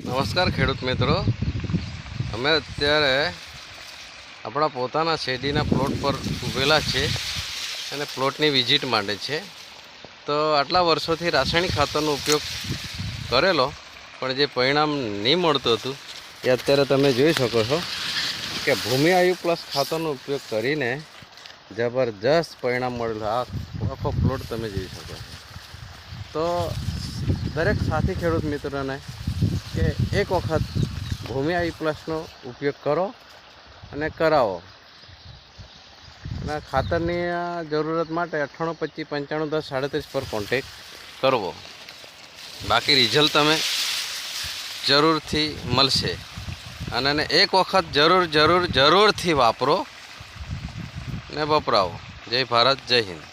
નમસ્કાર ખેડૂત મિત્રો, અમે અત્યારે આપણા પોતાના શેરડીના પ્લોટ પર ઊભેલા છે અને પ્લોટની વિઝિટ માટે છે. તો આટલા વર્ષોથી રાસાયણિક ખાતરનો ઉપયોગ કરેલો, પણ જે પરિણામ નહીં મળતું હતું એ અત્યારે તમે જોઈ શકો છો કે ભૂમિ આયુ પ્લસ ખાતરનો ઉપયોગ કરીને જબરજસ્ત પરિણામ મળેલું. આખો પ્લોટ તમે જોઈ શકો છો. તો દરેક સાથી ખેડૂત મિત્રોને કે એક વખત ભૂમિ આયુ પ્લસનો ઉપયોગ કરો અને કરાવો. અને ખાતરની જરૂરત માટે 9825951037 પર કોન્ટેક કરવો. બાકી રિઝલ્ટ તમે જરૂરથી મળશે. અને એક વખત જરૂરથી વાપરો ને વપરાવો. જય ભારત, જય હિન્દ.